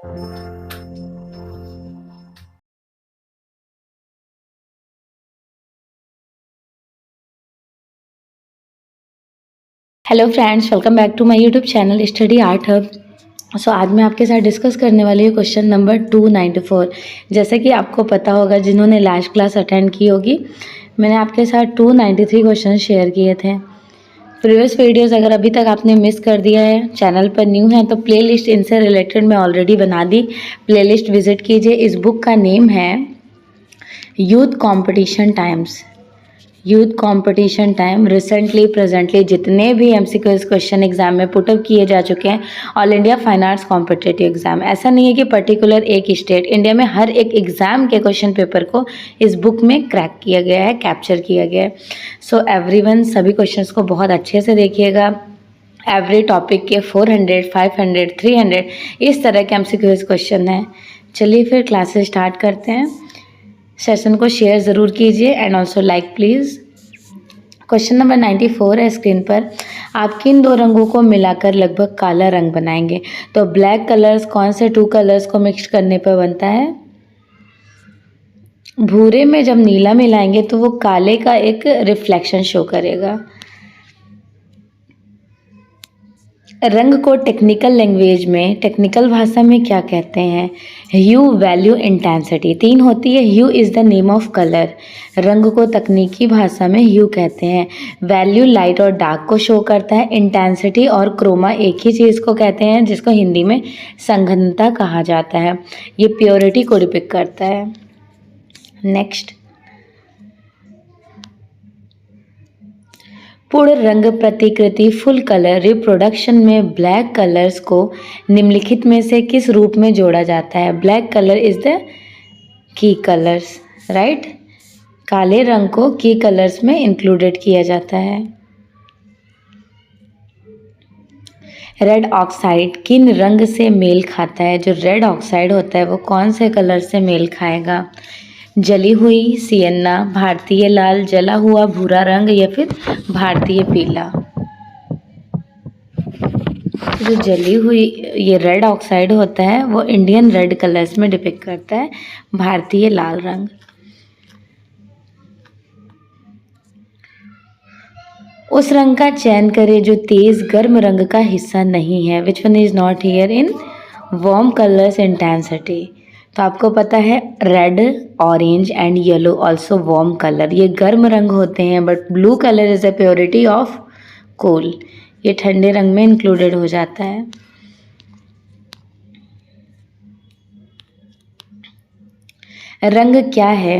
Hello friends, welcome back to my YouTube channel study art hub. So आज मैं आपके साथ डिस्कस करने वाली हूँ क्वेश्चन नंबर 294। जैसे कि आपको पता होगा, जिन्होंने लास्ट क्लास अटेंड की होगी, मैंने आपके साथ 293 क्वेश्चन शेयर किए थे। प्रीवियस वीडियोस अगर अभी तक आपने मिस कर दिया है, चैनल पर न्यू है, तो प्लेलिस्ट इनसे रिलेटेड मैं ऑलरेडी बना दी, प्लेलिस्ट विजिट कीजिए। इस बुक का नेम है youth competition times. Youth competition time recently presently जितने भी एमसीक्यूज क्वेश्चन एग्जाम में पुटअप किए जा चुके हैं, all India fine arts competitive exam, ऐसा नहीं है कि पर्टिकुलर एक स्टेट, इंडिया में हर एक एग्जाम के क्वेश्चन पेपर को इस बुक में क्रैक किया गया है, कैप्चर किया गया है। सो एवरीवन सभी क्वेश्चंस को बहुत अच्छे से देखिएगा। एवरी टॉपिक के 400, 500, 300 इस तरह के एमसीक्यूज क्वेश्चन हैं। चलिए फिर क्लासेस स्टार्ट करते हैं। सेशन को शेयर ज़रूर कीजिए and also like please. Question number 94 है स्क्रीन पर। आप किन दो रंगों को मिलाकर लगभग काला रंग बनाएंगे? तो ब्लैक कलर्स कौन से 2 कलर्स को मिक्स करने पर बनता है? भूरे में जब नीला मिलाएंगे तो वो काले का एक रिफ्लेक्शन शो करेगा। रंग को टेक्निकल लैंग्वेज में, टेक्निकल भाषा में क्या कहते हैं? ह्यू, वैल्यू, इंटेंसिटी। 3 होती है। Hue is the name of colour. रंग को तकनीकी भाषा में ह्यू कहते हैं। वैल्यू लाइट और डार्क को शो करता है। इंटेंसिटी और क्रोमा एक ही चीज़ को कहते हैं, जिसको हिंदी में संघनता कहा जाता है। ये प्योरिटी को डिपिक्ट करता है। नेक्स्ट, पूर्ण रंग प्रतिकृति फुल कलर रिप्रोडक्शन में ब्लैक कलर्स को निम्नलिखित में से किस रूप में जोड़ा जाता है? Black colour is the key colours, right. काले रंग को की कलर्स में इंक्लूडेड किया जाता है। रेड ऑक्साइड किन रंग से मेल खाता है? जो रेड ऑक्साइड होता है वो कौन से कलर से मेल खाएगा? जली हुई सियन्ना, भारतीय लाल, जला हुआ भूरा रंग या फिर भारतीय पीला। जो जली हुई ये रेड ऑक्साइड होता है वो इंडियन रेड कलर्स में डिपिक्ट करता है, भारतीय लाल रंग। उस रंग का चयन करें जो तेज गर्म रंग का हिस्सा नहीं है। Which one is not here in warm colours intensity? तो आपको पता है red, orange and yellow also warm colour, ये गर्म रंग होते हैं। But blue colour is a purity of cool, ये ठंडे रंग में इंक्लूडेड हो जाता है। रंग क्या है?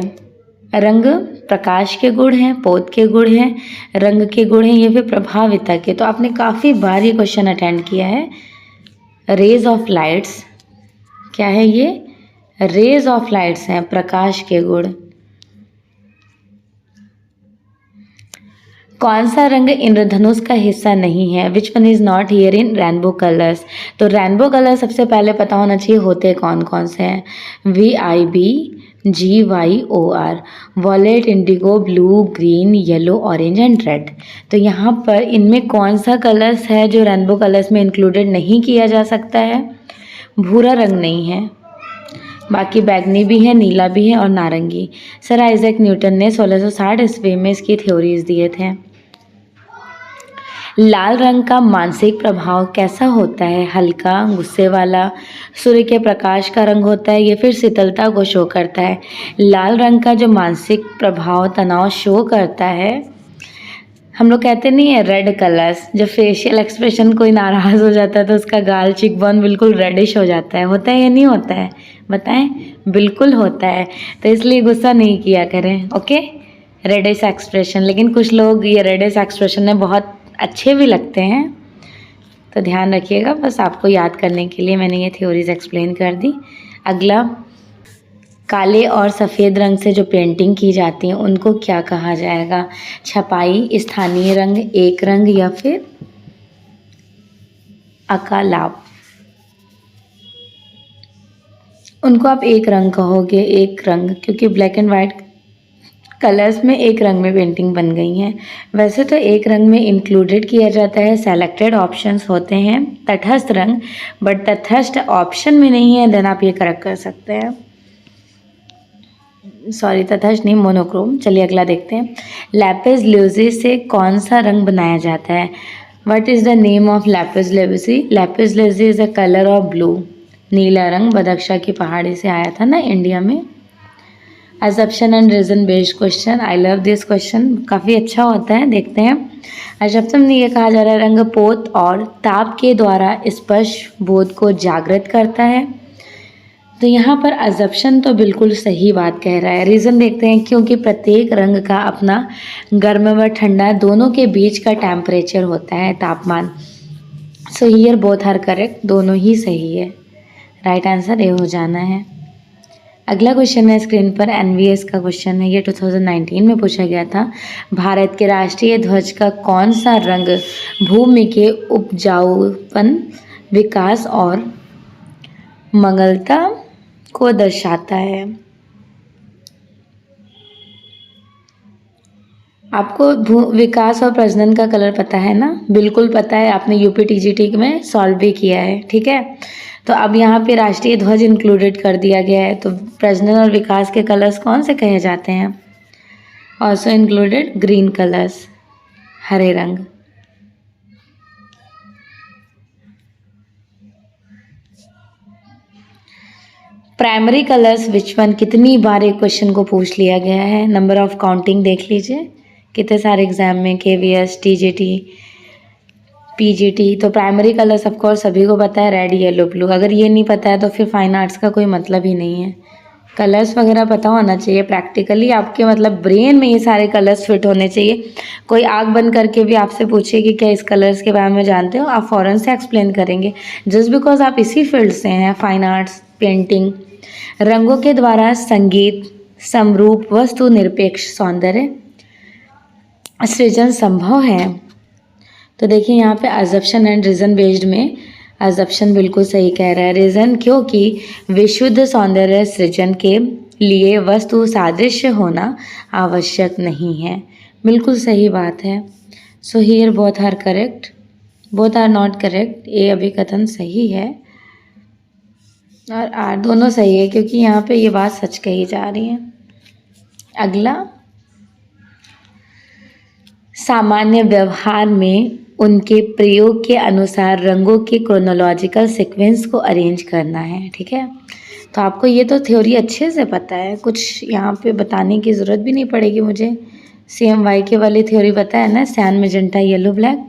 रंग प्रकाश के गुण हैं, पोत के गुण हैं, रंग के गुण हैं, ये फिर प्रभाविता के। तो आपने काफ़ी बार ये क्वेश्चन अटेंड किया है। रेज ऑफ लाइट्स क्या है? ये रेज ऑफ लाइट्स हैं, प्रकाश के गुण। कौन सा रंग इंद्रधनुष का हिस्सा नहीं है? Which one is not here in rainbow colours? तो रेनबो कलर सबसे पहले पता होना चाहिए होते कौन कौन से हैं। VIBGYOR, wallet, Indigo, blue, green, yellow, orange and red. तो यहाँ पर इनमें कौन सा कलर्स है जो रेनबो कलर्स में इंक्लूडेड नहीं किया जा सकता है? भूरा रंग नहीं है, बाकी बैगनी भी है, नीला भी है और नारंगी। सर आइजैक न्यूटन ने 1660 ईस्वी में इसकी थ्योरीज दिए थे। लाल रंग का मानसिक प्रभाव कैसा होता है? हल्का, गुस्से वाला, सूर्य के प्रकाश का रंग होता है, ये फिर शीतलता को शो करता है। लाल रंग का जो मानसिक प्रभाव तनाव शो करता है, हम लोग कहते नहीं है रेड कलर्स, जब फेशियल एक्सप्रेशन कोई नाराज़ हो जाता है तो उसका गाल, चिक बोन बिल्कुल रेडिश हो जाता है। होता है या नहीं होता है? बताएं। बिल्कुल होता है। तो इसलिए गुस्सा नहीं किया करें, ओके। रेडिश एक्सप्रेशन, लेकिन कुछ लोग ये रेडिश एक्सप्रेशन में बहुत अच्छे भी लगते हैं, तो ध्यान रखिएगा। बस आपको याद करने के लिए मैंने ये थ्योरीज एक्सप्लेन कर दी। अगला, काले और सफ़ेद रंग से जो पेंटिंग की जाती है उनको क्या कहा जाएगा? छपाई, स्थानीय रंग, एक रंग या फिर अकालाप? उनको आप एक रंग कहोगे, एक रंग, क्योंकि ब्लैक एंड वाइट कलर्स में एक रंग में पेंटिंग बन गई हैं। वैसे तो एक रंग में इंक्लूडेड किया जाता है, सेलेक्टेड ऑप्शंस होते हैं तटस्थ रंग, बट तटस्थ ऑप्शन में नहीं है, देन आप ये करेक्ट कर सकते हैं। सॉरी, तटस्थ नहीं, मोनोक्रोम। चलिए अगला देखते हैं। लैपिस ल्यूजी से कौन सा रंग बनाया जाता है? What is the name of lapis lazuli? Lapis lazuli is a colour of blue, नीला रंग। बदख्शा की पहाड़ी से आया था ना इंडिया में। Assumption and reason based question, I love this question, काफ़ी अच्छा होता है। देखते हैं। असम्पशन में ये कहा जा रहा है रंग पोत और ताप के द्वारा स्पष्ट बोध को जागृत करता है। तो यहाँ पर असम्पशन तो बिल्कुल सही बात कह रहा है। रीज़न देखते हैं, क्योंकि प्रत्येक रंग का अपना गर्म व ठंडा दोनों के बीच का टेम्परेचर होता है, तापमान। So here both are correct, दोनों ही सही है। राइट आंसर ए हो जाना है। अगला क्वेश्चन है स्क्रीन पर, एनवीएस का क्वेश्चन है। ये 2019 में पूछा गया था। भारत के राष्ट्रीय ध्वज का कौन सा रंग भूमि के उपजाऊपन, विकास और मंगलता को दर्शाता है? आपको विकास और प्रजनन का कलर पता है ना? बिल्कुल पता है, आपने यूपीटीजीटी में सॉल्व भी किया है, ठीक है। तो अब यहाँ पे राष्ट्रीय ध्वज इंक्लूडेड कर दिया गया है, तो प्रजनन और विकास के कलर्स कौन से कहे जाते हैं? ऑल्सो इंक्लूडेड ग्रीन कलर्स, हरे रंग। प्राइमरी कलर्स विच वन, कितनी बार एक क्वेश्चन को पूछ लिया गया है। नंबर ऑफ काउंटिंग देख लीजिए, कितने सारे एग्जाम में, केवीएस, टीजीटी, पीजीटी। तो प्राइमरी कलर्स ऑफ कोर्स सभी को पता है, रेड, येलो, ब्लू। अगर ये नहीं पता है तो फिर फाइन आर्ट्स का कोई मतलब ही नहीं है। कलर्स वगैरह पता होना चाहिए प्रैक्टिकली, आपके मतलब ब्रेन में ये सारे कलर्स फिट होने चाहिए। कोई आँख बंद करके भी आपसे पूछे कि क्या इस कलर्स के बारे में जानते हो, आप फ़ौरन से एक्सप्लेन करेंगे, जस्ट बिकॉज आप इसी फील्ड से हैं, फाइन आर्ट्स, पेंटिंग। रंगों के द्वारा संगीत, समरूप, वस्तु निरपेक्ष सौंदर्य सृजन संभव है। तो देखिए यहाँ पे असम्पशन एंड रीजन बेस्ड में असम्पशन बिल्कुल सही कह रहा है। रीजन, क्योंकि विशुद्ध सौंदर्य सृजन के लिए वस्तु सादृश्य होना आवश्यक नहीं है। बिल्कुल सही बात है। So here both are correct, both are not correct. ए अभी कथन सही है और आर दोनों सही है, क्योंकि यहाँ पे ये बात सच कही जा रही है। अगला, सामान्य व्यवहार में उनके प्रयोग के अनुसार रंगों के क्रोनोलॉजिकल सीक्वेंस को अरेंज करना है, ठीक है। तो आपको ये तो थ्योरी अच्छे से पता है, कुछ यहाँ पे बताने की ज़रूरत भी नहीं पड़ेगी मुझे। CMY के वाली थ्योरी पता है ना, सियान, मैजेंटा, येलो, ब्लैक।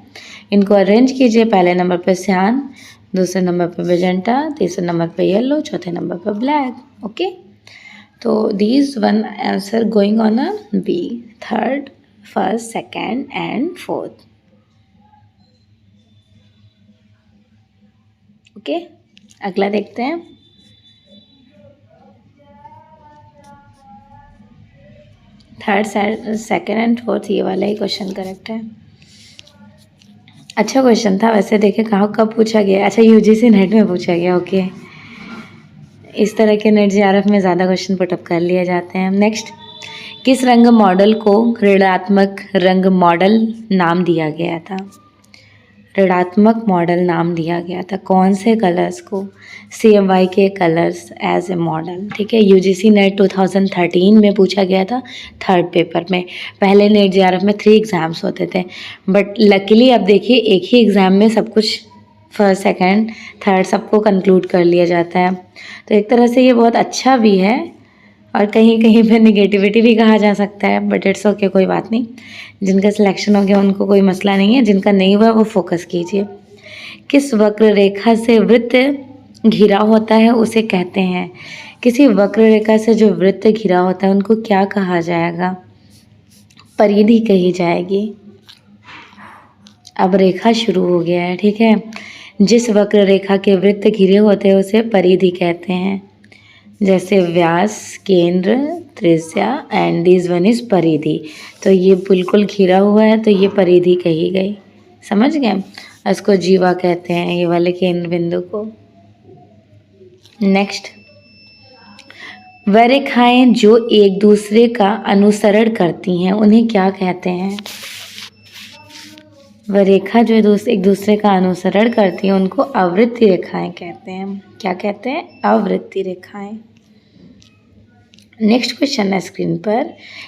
इनको अरेंज कीजिए, पहले नंबर पर सियान, दूसरे नंबर पर मैजेंटा, तीसरे नंबर पर येलो, चौथे नंबर पर ब्लैक। ओके, तो these one answer going on a B, third, first, second and fourth. Okay, अगला देखते हैं। थर्ड, सेकेंड एंड फोर्थ, ये वाला ही क्वेश्चन करेक्ट है। अच्छा क्वेश्चन था वैसे, देखे कहाँ कब पूछा गया। अच्छा, यूजीसी नेट में पूछा गया। ओके, इस तरह के नेट JRF में ज़्यादा क्वेश्चन पुटअप कर लिए जाते हैं। नेक्स्ट, किस रंग मॉडल को ऋणात्मक रंग मॉडल नाम दिया गया था? ऋणात्मक मॉडल नाम दिया गया था कौन से कलर्स को? CMY के कलर्स एज ए मॉडल, ठीक है। UGC नेट 2013 में पूछा गया था, थर्ड पेपर में। पहले नेट JRF में 3 एग्ज़ाम्स होते थे, बट लकीली अब देखिए एक ही एग्ज़ाम में सब कुछ फर्स्ट, सेकंड, थर्ड सबको कंक्लूड कर लिया जाता है। तो एक तरह से ये बहुत अच्छा भी है और कहीं कहीं पे निगेटिविटी भी कहा जा सकता है, बट इट्स ओके, कोई बात नहीं। जिनका सिलेक्शन हो गया उनको कोई मसला नहीं है, जिनका नहीं हुआ वो फोकस कीजिए। किस वक्र रेखा से वृत्त घिरा होता है उसे कहते हैं? किसी वक्र रेखा से जो वृत्त घिरा होता है उनको क्या कहा जाएगा? परिधि कही जाएगी। अब रेखा शुरू हो गया है, ठीक है। जिस वक्र रेखा के वृत्त घिरे होते हैं उसे परिधि कहते हैं, जैसे व्यास, केंद्र, त्रिज्या एंड दिस वन इज परिधि। तो ये बिल्कुल घिरा हुआ है तो ये परिधि कही गई, समझ गए। इसको जीवा कहते हैं, ये वाले केंद्र बिंदु को। नेक्स्ट, वह रेखाएं जो एक दूसरे का अनुसरण करती हैं उन्हें क्या कहते हैं? वह रेखा जो एक दूसरे का अनुसरण करती हैं उनको आवृत्ति रेखाएं कहते हैं। क्या कहते हैं? आवृत्ति रेखाएं। नेक्स्ट क्वेश्चन है स्क्रीन पर,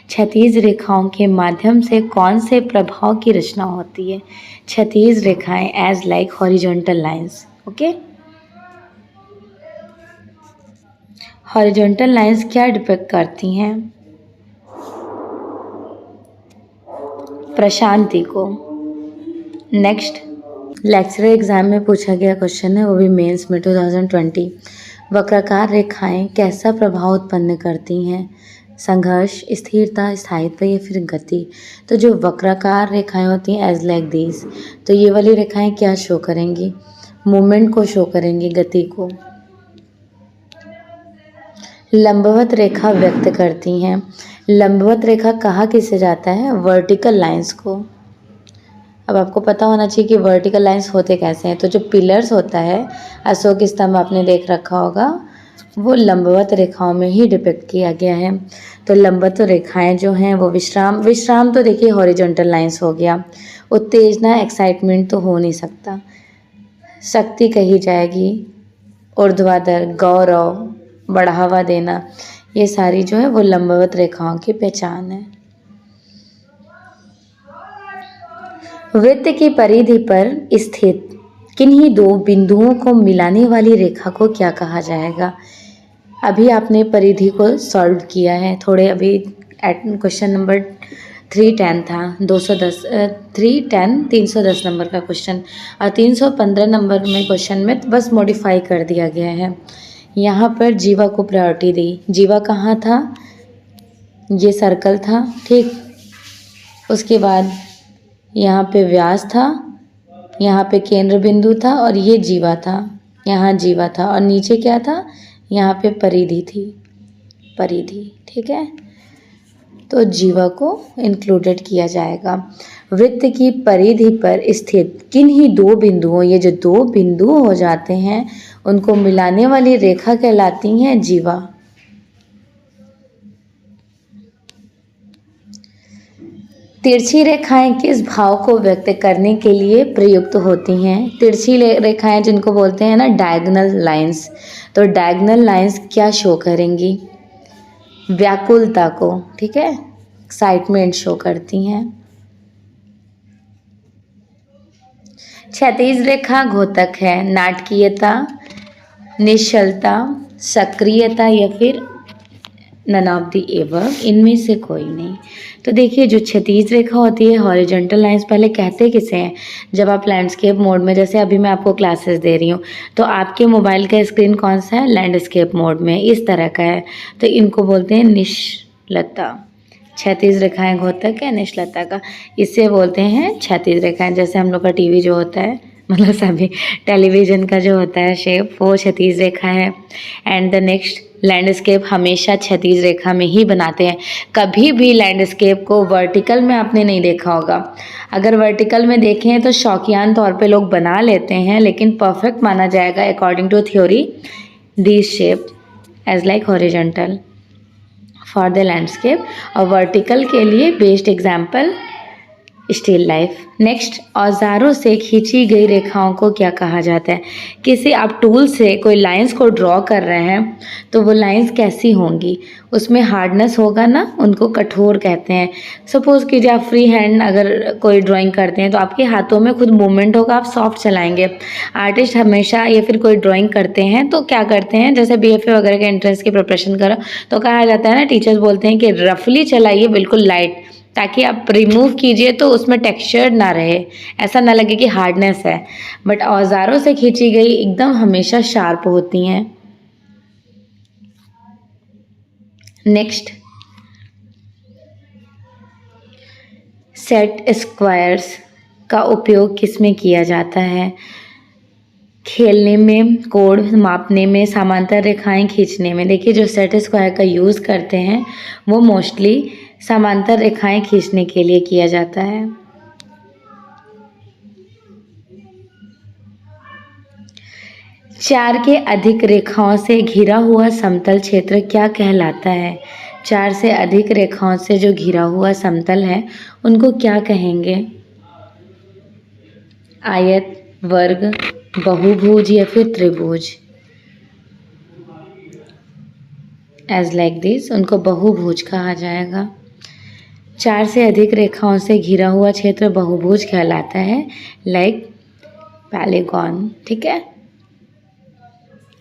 क्षैतिज रेखाओं के माध्यम से कौन से प्रभाव की रचना होती है? क्षैतिज रेखाएं as like horizontal lines. Okay, horizontal lines क्या डिपिक्ट करती हैं? प्रशांति को। नेक्स्ट, लेक्चरर एग्जाम में पूछा गया क्वेश्चन है, वो भी मेंस में 2020। वक्राकार रेखाएं कैसा प्रभाव उत्पन्न करती हैं? संघर्ष, स्थिरता, स्थायित्व या फिर गति? तो जो वक्राकार रेखाएं होती हैं एज लाइक दिस, तो ये वाली रेखाएं क्या शो करेंगी? मूवमेंट को शो करेंगी, गति को। लंबवत रेखा व्यक्त करती हैं। लंबवत रेखा कहा किसे जाता है? वर्टिकल लाइंस को। अब आपको पता होना चाहिए कि वर्टिकल लाइंस होते कैसे हैं। तो जो पिलर्स होता है, अशोक स्तंभ आपने देख रखा होगा, वो लंबवत रेखाओं में ही डिपिक्ट किया गया है। तो लंबवत रेखाएं जो हैं वो विश्राम तो देखिए हॉरिजॉन्टल लाइंस हो गया। उत्तेजना, एक्साइटमेंट तो हो नहीं सकता। शक्ति कही जाएगी, ऊर्ध्वाधर, गौरव, बढ़ावा देना, ये सारी जो है वो लंबवत रेखाओं की पहचान है। वृत्त की परिधि पर स्थित किन्हीं दो बिंदुओं को मिलाने वाली रेखा को क्या कहा जाएगा? अभी आपने परिधि को सॉल्व किया है थोड़े अभी। क्वेश्चन नंबर 310 था, 210 310 नंबर का क्वेश्चन, और 315 नंबर में क्वेश्चन में बस मॉडिफाई कर दिया गया है। यहाँ पर जीवा को प्रायोरिटी दी। जीवा कहाँ था? ये सर्कल था, ठीक। उसके बाद यहाँ पे व्यास था, यहाँ पे केंद्र बिंदु था, और ये जीवा था, यहाँ जीवा था, और नीचे क्या था? यहाँ पे परिधि थी, परिधि, ठीक है। तो जीवा को इंक्लूडेड किया जाएगा। वृत्त की परिधि पर स्थित किन्हीं दो बिंदुओं, ये जो दो बिंदु हो जाते हैं उनको मिलाने वाली रेखा कहलाती हैं जीवा। तिरछी रेखाएं किस भाव को व्यक्त करने के लिए प्रयुक्त होती हैं? तिरछी रेखाएं जिनको बोलते हैं ना डायगोनल लाइंस, तो डायगोनल लाइंस क्या शो करेंगी? व्याकुलता को, ठीक है, एक्साइटमेंट शो करती हैं। क्षैतिज रेखा घोतक है, नाटकीयता, निश्चलता, सक्रियता या फिर नन ऑफ द एबव, इनमें से कोई नहीं। तो देखिए जो क्षैतिज रेखा होती है, हॉरिजॉन्टल लाइंस, पहले कहते किसे हैं? जब आप लैंडस्केप मोड में, जैसे अभी मैं आपको क्लासेस दे रही हूँ, तो आपके मोबाइल का स्क्रीन कौन सा है? लैंडस्केप मोड में, इस तरह का है, तो इनको बोलते हैं निश्चलता। क्षैतिज रेखाएं घोतक है, निश्चलता का, इससे बोलते हैं क्षैतिज रेखाएं। जैसे हम लोग का टीवी जो होता है, मतलब सभी टेलीविज़न का जो होता है शेप, वो क्षैतिज रेखा है। एंड द नेक्स्ट, लैंडस्केप हमेशा क्षैतिज रेखा में ही बनाते हैं। कभी भी लैंडस्केप को वर्टिकल में आपने नहीं देखा होगा। अगर वर्टिकल में देखें तो शौकियान तौर पे लोग बना लेते हैं, लेकिन परफेक्ट माना जाएगा according to theory this shape as like horizontal for the landscape, और वर्टिकल के लिए best example still life. Next, औजारों से खींची गई रेखाओं को क्या कहा जाता है? किसी आप टूल से कोई लाइंस को ड्रॉ कर रहे हैं तो वो लाइंस कैसी होंगी? उसमें हार्डनेस होगा ना, उनको कठोर कहते हैं। सपोज कीजिए आप फ्री हैंड अगर कोई ड्राइंग करते हैं तो आपके हाथों में खुद मूवमेंट होगा, आप सॉफ्ट चलाएंगे। आर्टिस्ट हमेशा या फिर कोई ड्राइंग करते हैं तो क्या करते हैं, जैसे BFA वगैरह के एंट्रेंस की प्रिपरेशन करो तो कहा जाता है ना, टीचर्स बोलते हैं कि रफली चलाइए, बिल्कुल लाइट, ताकि आप रिमूव कीजिए तो उसमें टेक्सचर ना रहे, ऐसा ना लगे कि हार्डनेस है। बट औजारों से खींची गई एकदम हमेशा शार्प होती हैं। नेक्स्ट, सेट स्क्वायर्स का उपयोग किसमें किया जाता है? खेलने में, कोण मापने में, समांतर रेखाएं खींचने में। देखिए जो सेट स्क्वायर का यूज़ करते हैं वो मोस्टली समांतर रेखाएं खींचने के लिए किया जाता है। 4 के अधिक रेखाओं से घिरा हुआ समतल क्षेत्र क्या कहलाता है? 4 से अधिक रेखाओं से जो घिरा हुआ समतल है उनको क्या कहेंगे? आयत, वर्ग, बहुभुज या फिर त्रिभुज? एज लाइक दिस, उनको बहुभुज कहा जाएगा। 4 से अधिक रेखाओं से घिरा हुआ क्षेत्र बहुभुज कहलाता है, लाइक पैलिगॉन। ठीक है,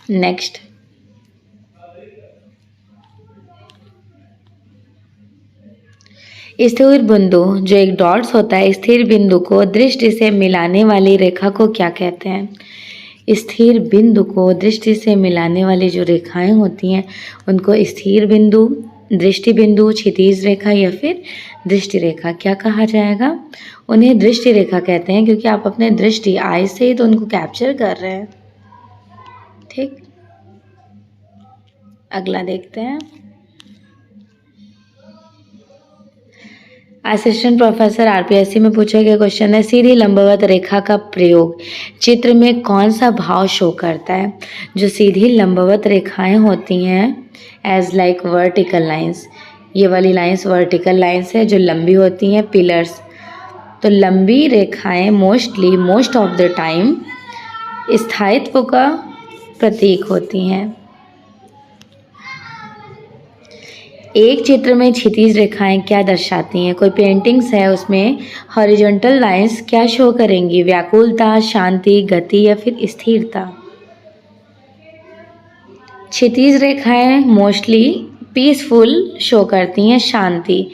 नेक्स्ट। स्थिर बिंदु, जो एक डॉट्स होता है, स्थिर बिंदु को दृष्टि से मिलाने वाली रेखा को क्या कहते हैं? स्थिर बिंदु को दृष्टि से मिलाने वाली जो रेखाएं होती हैं उनको स्थिर बिंदु, दृष्टि बिंदु, क्षितिज रेखा या फिर दृष्टि रेखा क्या कहा जाएगा? उन्हें दृष्टि रेखा कहते हैं क्योंकि आप अपने दृष्टि आई से ही तो उनको कैप्चर कर रहे हैं। ठीक, अगला देखते हैं। असिस्टेंट प्रोफेसर आरपीएससी में पूछा गया क्वेश्चन है, सीधी लंबवत रेखा का प्रयोग चित्र में कौन सा भाव शो करता है? जो सीधी लंबवत रेखाएं होती हैं, एज लाइक वर्टिकल लाइंस, ये वाली लाइंस वर्टिकल लाइंस है जो लंबी होती हैं, पिलर्स। तो लंबी रेखाएं मोस्ट ऑफ द टाइम स्थायित्व का प्रतीक होती हैं। एक चित्र में क्षितिज रेखाएं क्या दर्शाती हैं? कोई पेंटिंग्स है उसमें हॉरिजॉन्टल लाइंस क्या शो करेंगी? व्याकुलता, शांति, गति या फिर स्थिरता? क्षितिज रेखाएं मोस्टली पीसफुल शो करती हैं, शांति।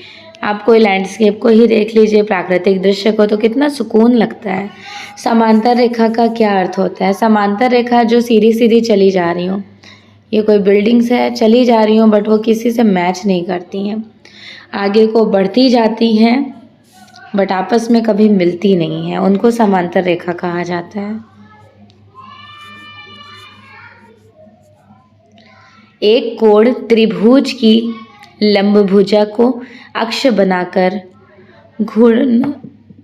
आप कोई लैंडस्केप को ही देख लीजिए, प्राकृतिक दृश्य को, तो कितना सुकून लगता है। समांतर रेखा का क्या अर्थ होता है? समांतर रेखा जो सीधी सीधी चली जा रही हो, ये कोई बिल्डिंग्स है, चली जा रही हूँ बट वो किसी से मैच नहीं करती हैं, आगे को बढ़ती जाती हैं बट आपस में कभी मिलती नहीं हैं, उनको समांतर रेखा कहा जाता है। एक कोण त्रिभुज की लंबभुजा को अक्ष बनाकर घूर्णन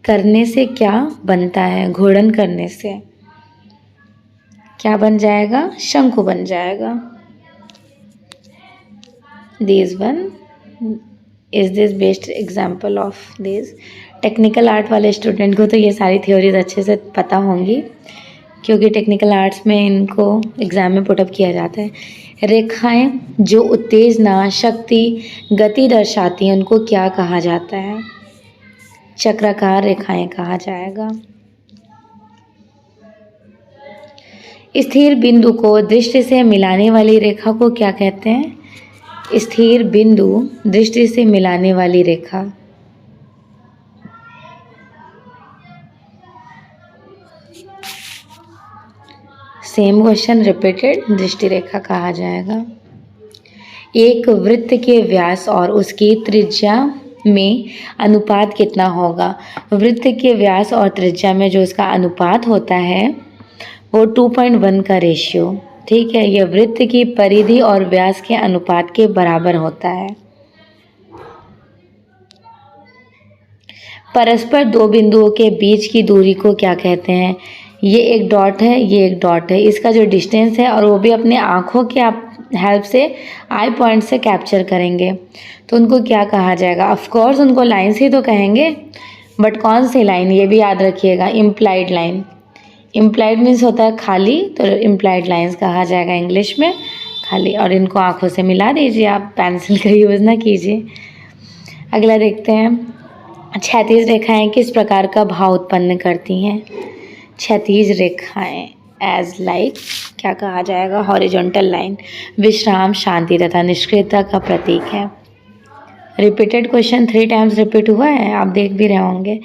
करने से क्या बनता है? घूर्णन करने से क्या बन जाएगा? शंकु बन जाएगा। This one is this best example of this। Technical art वाले स्टूडेंट को तो ये सारी थ्योरीज अच्छे से पता होंगी क्योंकि टेक्निकल आर्ट्स में इनको एग्जाम में पुटअप किया जाता है। रेखाएं जो उत्तेजना, शक्ति, गति दर्शाती हैं उनको क्या कहा जाता है? चक्राकार रेखाएं कहा जाएगा। स्थिर बिंदु को दृष्टि से मिलाने वाली रेखा को क्या कहते हैं? स्थिर बिंदु, दृष्टि से मिलाने वाली रेखा। सेम क्वेश्चन रिपीटेड, दृष्टि रेखा कहा जाएगा। एक वृत्त के व्यास और उसकी त्रिज्या में अनुपात कितना होगा? वृत्त के व्यास और त्रिज्या में जो इसका अनुपात होता है वो 2.1 का रेशियो। ठीक है, यह वृत्त की परिधि और व्यास के अनुपात के बराबर होता है। परस्पर दो बिंदुओं के बीच की दूरी को क्या कहते हैं? ये एक डॉट है, ये एक डॉट है, इसका जो डिस्टेंस है और वो भी अपने आँखों के आप हेल्प से आई पॉइंट से कैप्चर करेंगे तो उनको क्या कहा जाएगा? ऑफ कोर्स उनको लाइन्स ही तो कहेंगे, बट कौन सी लाइन ये भी याद रखिएगा, इम्प्लाइड लाइन। इम्प्लाइड मीन्स होता है खाली, तो इम्प्लाइड लाइंस कहा जाएगा इंग्लिश में, खाली। और इनको आंखों से मिला दीजिए, आप पेंसिल का यूज़ ना कीजिए। अगला देखते हैं, क्षैतिज रेखाएं किस प्रकार का भाव उत्पन्न करती हैं? क्षैतिज रेखाएं एज लाइक क्या कहा जाएगा? Horizontal line. विश्राम, शांति तथा निष्क्रियता का प्रतीक है। रिपीटेड क्वेश्चन 3 टाइम्स रिपीट हुआ है, आप देख भी रहे होंगे।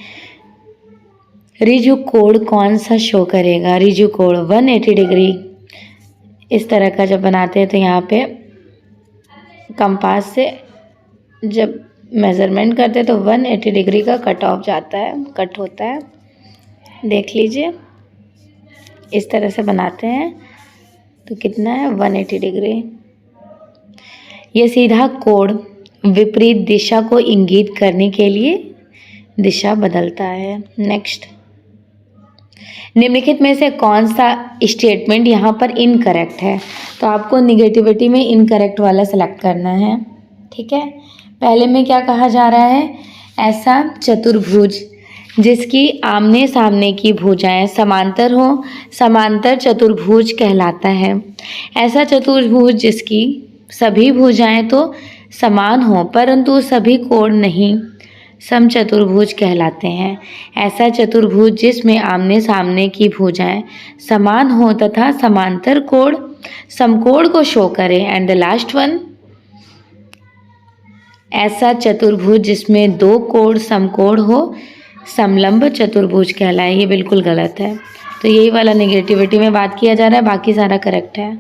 रिजु कोण कौन सा शो करेगा? रिजु कोण 180 डिग्री इस तरह का जब बनाते हैं तो यहाँ पे कंपास से जब मेज़रमेंट करते हैं तो 180 डिग्री का कट ऑफ जाता है, कट होता है। देख लीजिए, इस तरह से बनाते हैं तो कितना है? 180 डिग्री। ये सीधा कोण विपरीत दिशा को इंगित करने के लिए दिशा बदलता है। नेक्स्ट, निम्नलिखित में से कौन सा स्टेटमेंट यहाँ पर इनकरेक्ट है? तो आपको निगेटिविटी में इनकरेक्ट वाला सेलेक्ट करना है। ठीक है, पहले में क्या कहा जा रहा है? ऐसा चतुर्भुज जिसकी आमने सामने की भुजाएं समांतर हो समांतर चतुर्भुज कहलाता है। ऐसा चतुर्भुज जिसकी सभी भुजाएं तो समान हो परंतु सभी कोण नहीं समचतुर्भुज कहलाते हैं। ऐसा चतुर्भुज जिसमें आमने सामने की भुजाएं समान हो तथा समांतर कोण समकोण को शो करे। एंड द लास्ट वन, ऐसा चतुर्भुज जिसमें दो कोण समकोण हो समलंब चतुर्भुज कहलाए। ये बिल्कुल गलत है, तो यही वाला नेगेटिविटी में बात किया जा रहा है, बाकी सारा करेक्ट है।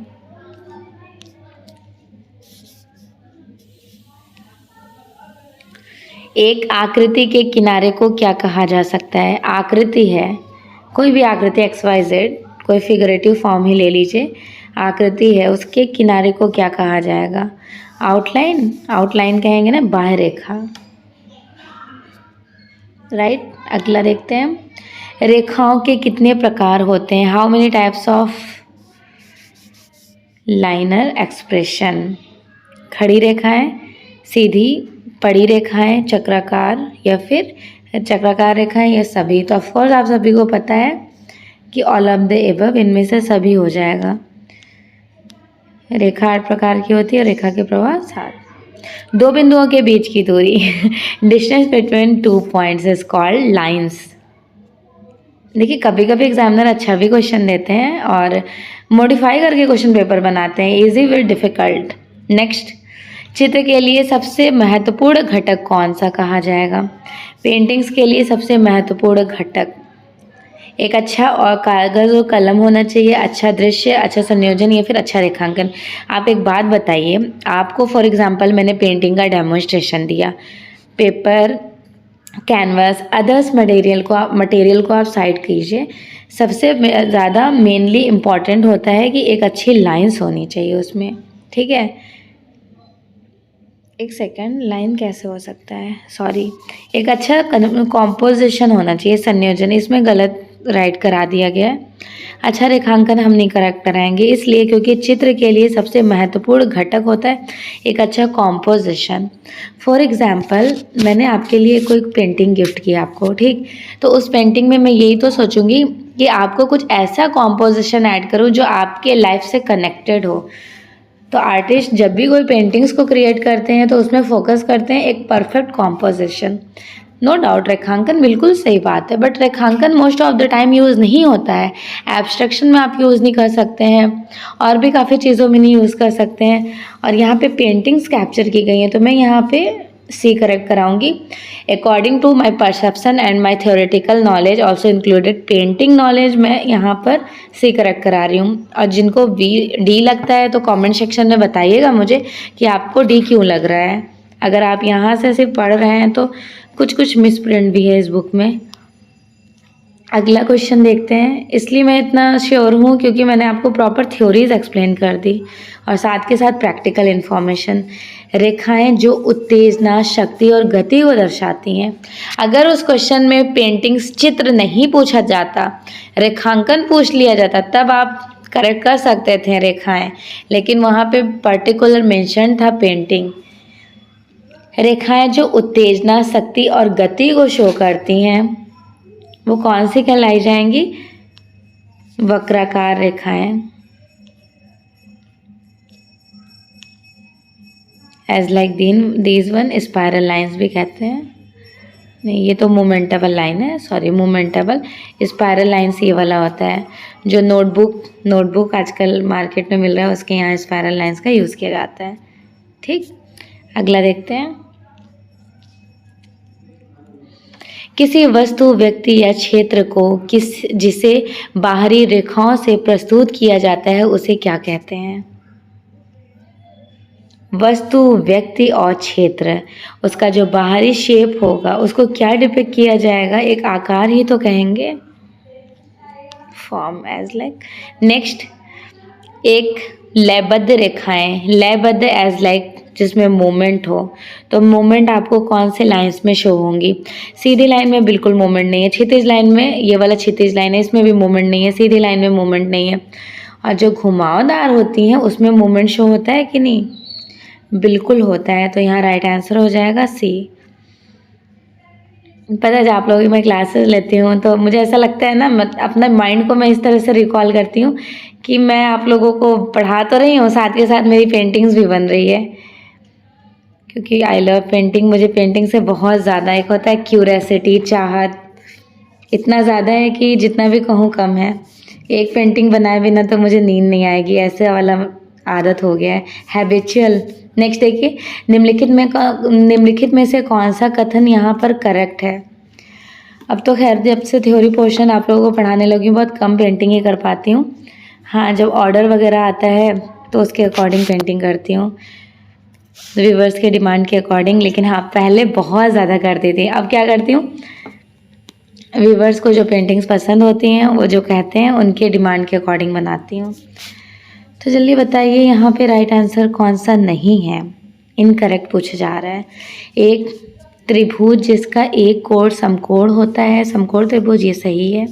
एक आकृति के किनारे को क्या कहा जा सकता है? आकृति है, कोई भी आकृति XYZ, कोई फिगरेटिव फॉर्म ही ले लीजिए, आकृति है, उसके किनारे को क्या कहा जाएगा? आउटलाइन, आउटलाइन कहेंगे ना, बाह्य रेखा। राइट, अगला देखते हैं, रेखाओं के कितने प्रकार होते हैं? How many types of liner expression? खड़ी रेखाएं, सीधी, पड़ी रेखाएं, चक्राकार या फिर चक्राकार रेखाएं, या सभी? तो ऑफकोर्स आप सभी को पता है कि ऑल ऑफ द एबव, इनमें से सभी हो जाएगा। रेखा 8 प्रकार की होती है, रेखा के प्रवाह 7। दो बिंदुओं के बीच की दूरी distance between 2 points is called lines. देखिए, कभी कभी एग्जामिनर अच्छा भी क्वेश्चन देते हैं और मॉडिफाई करके क्वेश्चन पेपर बनाते हैं, इजी विद डिफिकल्ट। नेक्स्ट, चित्र के लिए सबसे महत्वपूर्ण घटक कौन सा कहा जाएगा? पेंटिंग्स के लिए सबसे महत्वपूर्ण घटक एक अच्छा और कागज़ और कलम होना चाहिए, अच्छा दृश्य, अच्छा संयोजन या फिर अच्छा रेखांकन। आप एक बात बताइए, आपको फॉर एग्जांपल मैंने पेंटिंग का डेमोन्स्ट्रेशन दिया, पेपर, कैनवास, अदर्स मटेरियल को आप साइड कीजिए। सबसे ज़्यादा मेनली इम्पॉर्टेंट होता है कि एक अच्छी लाइन्स होनी चाहिए उसमें। ठीक है, एक सेकंड, लाइन कैसे हो सकता है, सॉरी, एक अच्छा कॉम्पोजिशन होना चाहिए, संयोजन, इसमें गलत राइट करा दिया गया है। अच्छा रेखांकन हम नहीं करेक्ट कराएंगे, इसलिए क्योंकि चित्र के लिए सबसे महत्वपूर्ण घटक होता है एक अच्छा कॉम्पोजिशन। फॉर एग्जांपल, मैंने आपके लिए कोई पेंटिंग गिफ्ट किया आपको, ठीक, तो उस पेंटिंग में मैं यही तो सोचूंगी कि आपको कुछ ऐसा कॉम्पोजिशन ऐड करूँ जो आपके लाइफ से कनेक्टेड हो। तो आर्टिस्ट जब भी कोई पेंटिंग्स को क्रिएट करते हैं तो उसमें फोकस करते हैं एक परफेक्ट कॉम्पोजिशन। नो डाउट, रेखांकन बिल्कुल सही बात है, बट रेखांकन most of the time use नहीं होता है। एब्स्ट्रैक्शन में आप यूज़ नहीं कर सकते हैं और भी काफ़ी चीज़ों में नहीं यूज़ कर सकते हैं, और यहाँ पे पेंटिंग्स कैप्चर की गई हैं, तो मैं यहाँ पे सी करेक्ट कराऊंगी। According to my perception and my theoretical knowledge also included painting knowledge, मैं यहाँ पर सी करेक्ट करा रही हूँ। और जिनको डी लगता है तो कमेंट सेक्शन में बताइएगा मुझे कि आपको डी क्यों लग रहा है। अगर आप यहाँ से सिर्फ पढ़ रहे हैं तो कुछ मिसप्रिंट भी है इस बुक में। अगला क्वेश्चन देखते हैं, इसलिए मैं इतना श्योर हूँ क्योंकि मैंने आपको प्रॉपर थ्योरीज एक्सप्लेन कर दी और साथ के साथ प्रैक्टिकल इन्फॉर्मेशन। रेखाएं जो उत्तेजना, शक्ति और गति को दर्शाती हैं। अगर उस क्वेश्चन में पेंटिंग्स चित्र नहीं पूछा जाता, रेखांकन पूछ लिया जाता, तब आप करेक्ट कर सकते थे रेखाएं, लेकिन वहाँ पे पर्टिकुलर मेंशन था पेंटिंग। रेखाएं जो उत्तेजना, शक्ति और गति को शो करती हैं वो कौन सी कहलाई जाएंगी? वक्राकार रेखाएं। As like these one, spiral lines भी कहते हैं। नहीं, ये तो मोमेंटेबल लाइन है, सॉरी, मोमेंटेबल। स्पायरल लाइंस ये वाला होता है जो नोटबुक आजकल मार्केट में मिल रहा है, उसके यहाँ स्पायरल लाइंस का यूज़ किया जाता है। ठीक, अगला देखते हैं, किसी वस्तु, व्यक्ति या क्षेत्र को जिसे बाहरी रेखाओं से प्रस्तुत किया जाता है उसे क्या कहते हैं? वस्तु, व्यक्ति और क्षेत्र, उसका जो बाहरी शेप होगा उसको क्या डिपिक्ट किया जाएगा? एक आकार ही तो कहेंगे, फॉर्म, एज लाइक। नेक्स्ट, एक लयबद्ध रेखाएं, लयबद्ध एज लाइक जिसमें मूवमेंट हो, तो मूवमेंट आपको कौन से लाइंस में शो होंगी? सीधी लाइन में बिल्कुल मूवमेंट नहीं है, क्षैतिज लाइन में, ये वाला क्षैतिज लाइन है इसमें भी मूवमेंट नहीं है, सीधी लाइन में मूवमेंट नहीं है, और जो घुमावदार होती हैं उसमें मूवमेंट शो होता है कि नहीं? बिल्कुल होता है। तो यहाँ राइट आंसर हो जाएगा सी। पता है, जब आप लोगों की मैं क्लासेस लेती हूँ तो मुझे ऐसा लगता है ना, अपना माइंड को मैं इस तरह से रिकॉल करती हूँ कि मैं आप लोगों को पढ़ा तो रही हूँ, साथ के साथ मेरी पेंटिंग्स भी बन रही है, क्योंकि आई लव पेंटिंग। मुझे पेंटिंग से बहुत ज़्यादा, एक होता है क्यूरियोसिटी, चाहत, इतना ज़्यादा है कि जितना भी कहूँ कम है। एक पेंटिंग बनाए बिना तो मुझे नींद नहीं आएगी, ऐसे वाला आदत हो गया है, हैबिचुअल। नेक्स्ट देखिए, निम्नलिखित में से कौन सा कथन यहाँ पर करेक्ट है? अब तो खैर जब से थ्योरी पोर्शन आप लोगों को पढ़ाने लगी हूँ, बहुत कम पेंटिंग ही कर पाती हूँ। हाँ, जब ऑर्डर वगैरह आता है तो उसके अकॉर्डिंग पेंटिंग करती हूँ, व्यूवर्स के डिमांड के अकॉर्डिंग। लेकिन हाँ, पहले बहुत ज़्यादा करती थी, अब क्या करती हूँ, व्यूवर्स को जो पेंटिंग्स पसंद होती हैं, वो जो कहते हैं, उनके डिमांड के अकॉर्डिंग बनाती हूँ। तो जल्दी बताइए यहाँ पे राइट आंसर कौन सा नहीं है? इनकरेक्ट पूछा जा रहा है। एक त्रिभुज जिसका एक कोण समकोण होता है, समकोण त्रिभुज, ये सही है।